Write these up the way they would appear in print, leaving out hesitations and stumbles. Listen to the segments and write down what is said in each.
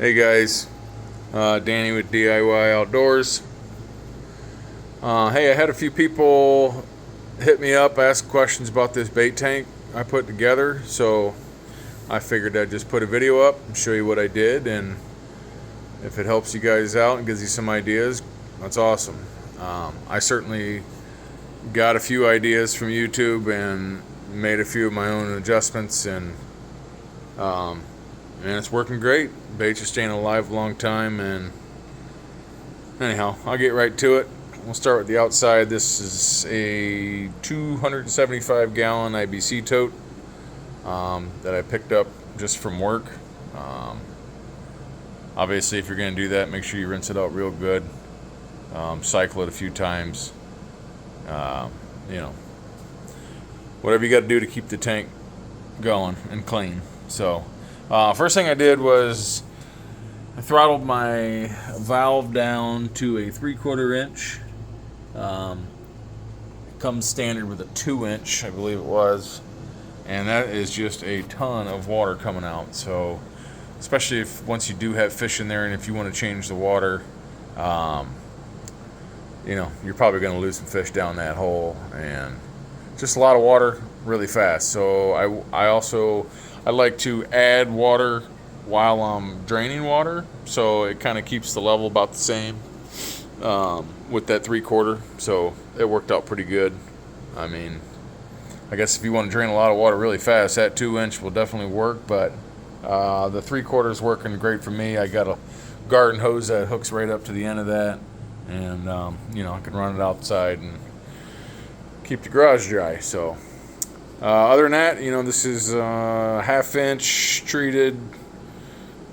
Hey guys, Danny with DIY Outdoors. Hey, I had a few people hit me up, ask questions about this bait tank I put together, so I figured I'd just put a video up and show you what I did, and if it helps you guys out and gives you some ideas, that's awesome. I certainly got a few ideas from YouTube and made a few of my own adjustments, and it's working great. Baits are staying alive a long time, and anyhow, I'll get right to it. We'll start with the outside. This is a 275 gallon IBC tote that I picked up just from work. Obviously, if you're going to do that, make sure you rinse it out real good. Cycle it a few times. Whatever you got to do to keep the tank going and clean. So first thing I did was I throttled my valve down to a 3/4 inch. It comes standard with a 2-inch, I believe it was, and that is just a ton of water coming out. So especially if once you do have fish in there, and if you want to change the water, you're probably going to lose some fish down that hole, and just a lot of water really fast. So I like to add water while I'm draining water, so it kind of keeps the level about the same with that 3/4. So it worked out pretty good. I mean, I guess if you want to drain a lot of water really fast, that 2-inch will definitely work, but the 3/4 is working great for me. I got a garden hose that hooks right up to the end of that, and I can run it outside and keep the garage dry. So other than that, this is 1/2-inch treated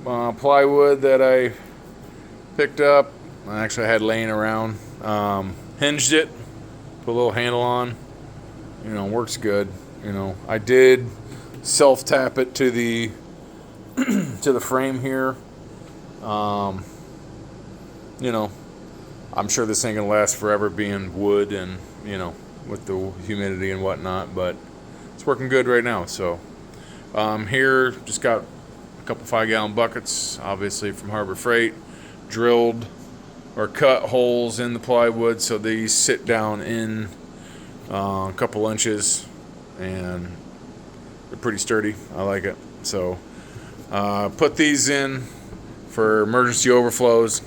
plywood that I picked up. I actually had laying around. Hinged it, put a little handle on. Works good. I did self tap it to the to the frame here. I'm sure this ain't gonna last forever, being wood and with the humidity and whatnot, but it's working good right now. So here just got a couple 5-gallon buckets, obviously from Harbor Freight, drilled or cut holes in the plywood so these sit down in a couple inches, and they're pretty sturdy. I like it. So put these in for emergency overflows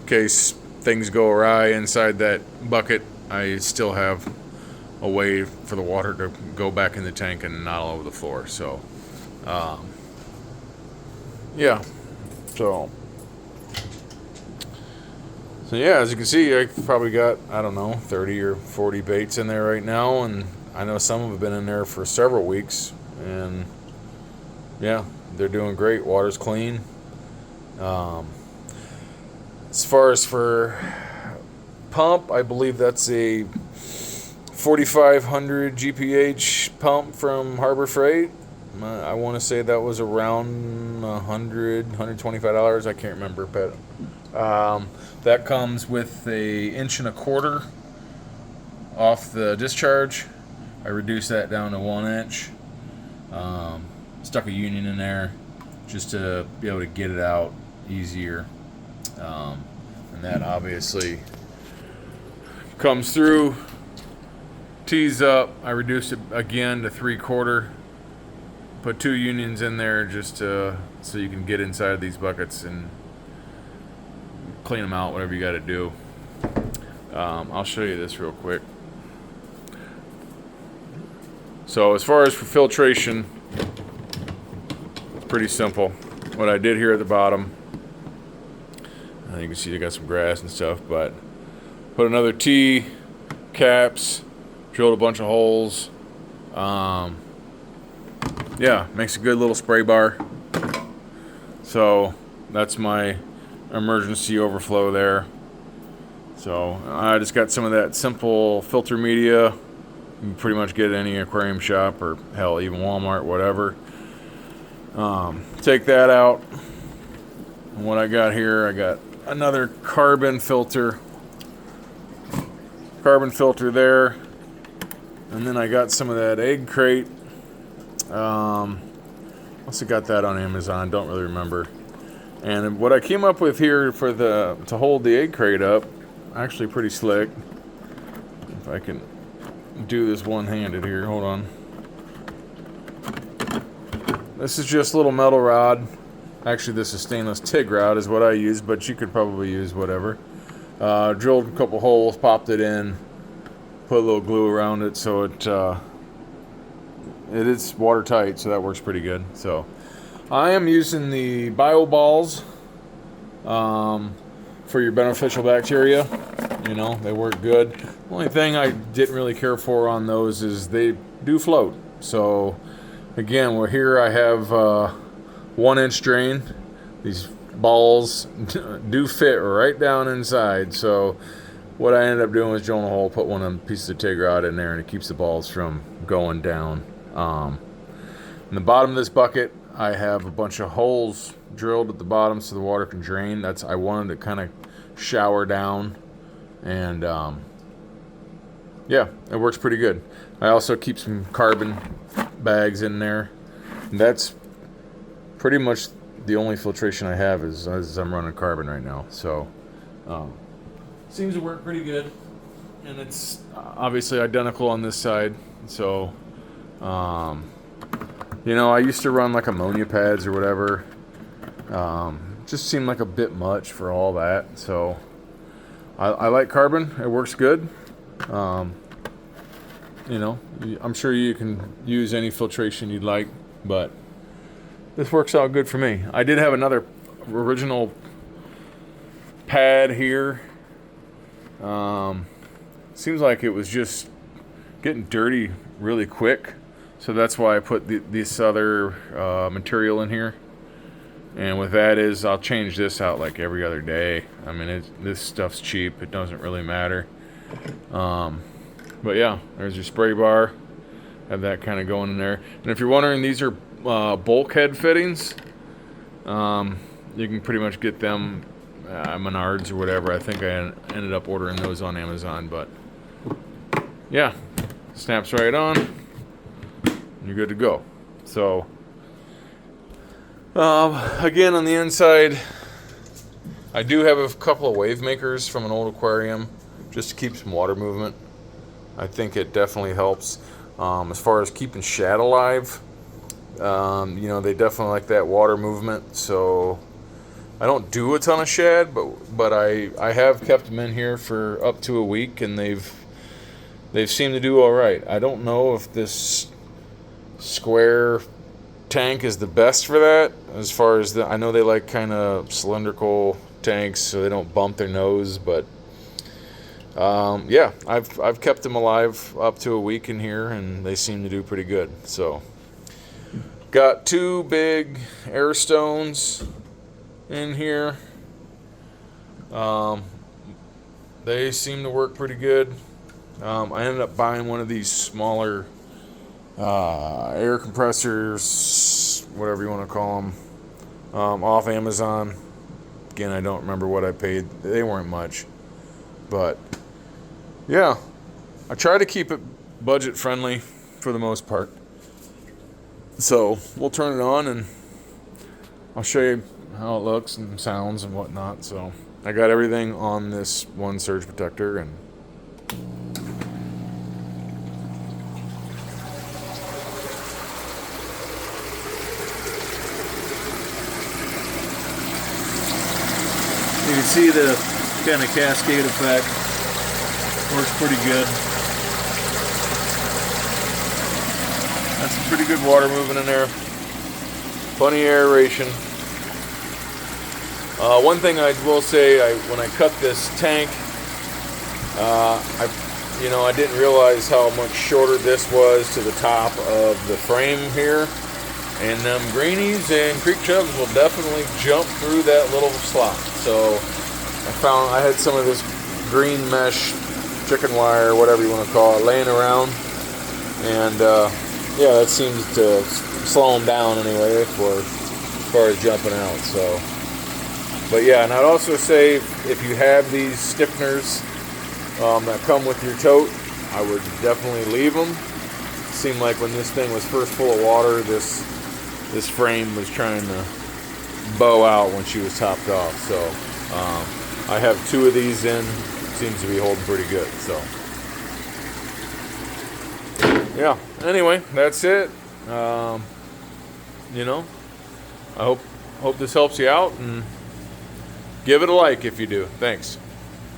in case things go awry inside that bucket. I still have a way for the water to go back in the tank and not all over the floor. So So as you can see, I probably got, 30 or 40 baits in there right now, and I know some of them have been in there for several weeks, and they're doing great. Water's clean. As far as for pump, I believe that's a 4,500 GPH pump from Harbor Freight. I want to say that was around $125. I can't remember, but that comes with a 1.25 inch off the discharge. I reduced that down to 1 inch. Stuck a union in there just to be able to get it out easier. And that obviously comes through, tees up. I reduced it again to 3/4. Put 2 unions in there just so you can get inside of these buckets and clean them out, whatever you got to do. I'll show you this real quick. So as far as for filtration, it's pretty simple. What I did here at the bottom, you can see I got some grass and stuff, but put another T, caps, drilled a bunch of holes. Makes a good little spray bar. So that's my emergency overflow there. So I just got some of that simple filter media. You can pretty much get it at any aquarium shop, or hell, even Walmart, whatever. Take that out. And what I got here, I got another carbon filter there, and then I got some of that egg crate. Also got that on Amazon, don't really remember. And what I came up with here for to hold the egg crate up, actually pretty slick. If I can do this one-handed here, hold on. This is just a little metal rod. Actually, this is stainless TIG rod is what I use, but you could probably use whatever. Drilled a couple holes, popped it in, put a little glue around it, so it is watertight, so that works pretty good. So I am using the bio balls for your beneficial bacteria. You know, they work good. The only thing I didn't really care for on those is they do float. So again, well, here I have 1-inch drain. These balls do fit right down inside. So what I ended up doing was drilling a hole, put one of them pieces of TIG rod in there, and it keeps the balls from going down. In the bottom of this bucket, I have a bunch of holes drilled at the bottom so the water can drain. I wanted to kind of shower down, and yeah, it works pretty good. I also keep some carbon bags in there. And that's pretty much the only filtration I have is as I'm running carbon right now. So seems to work pretty good, and it's obviously identical on this side. So you know, I used to run like ammonia pads or whatever. Just seemed like a bit much for all that. So I like carbon. It works good. You know, I'm sure you can use any filtration you'd like, but this works out good for me. I did have another original pad here. Seems like it was just getting dirty really quick. So that's why I put this other material in here. And with that is, I'll change this out like every other day. I mean, this stuff's cheap. It doesn't really matter. But yeah, there's your spray bar. Have that kind of going in there. And if you're wondering, these are bulkhead fittings. You can pretty much get them at Menards or whatever. I think I ended up ordering those on Amazon. But yeah, snaps right on. You're good to go. So again, on the inside, I do have a couple of wave makers from an old aquarium just to keep some water movement. I think it definitely helps. As far as keeping shad alive, you know, they definitely like that water movement. So I don't do a ton of shad, but I have kept them in here for up to a week, and they've seemed to do all right. I don't know if this square tank is the best for that. As far as I know, they like kind of cylindrical tanks so they don't bump their nose. But yeah, I've kept them alive up to a week in here, and they seem to do pretty good. So got 2 big air stones in here. They seem to work pretty good. I ended up buying one of these smaller air compressors, whatever you want to call them, off Amazon. Again, I don't remember what I paid. They weren't much, but yeah, I try to keep it budget friendly for the most part. So we'll turn it on and I'll show you how it looks and sounds and whatnot. So I got everything on this one surge protector, and you can see the kind of cascade effect. Works pretty good. That's some pretty good water moving in there. Plenty of aeration. One thing I will say, when I cut this tank, I didn't realize how much shorter this was to the top of the frame here. And them greenies and creek chubs will definitely jump through that little slot. So I had some of this green mesh, chicken wire, whatever you want to call it, laying around. And yeah, that seems to slow them down anyway as far as jumping out. So, but yeah, and I'd also say if you have these stiffeners that come with your tote, I would definitely leave them. It seemed like when this thing was first full of water, this frame was trying to bow out when she was topped off. So I have 2 of these in. Seems to be holding pretty good. So yeah. Anyway, that's it. You know, I hope this helps you out, and give it a like if you do. Thanks.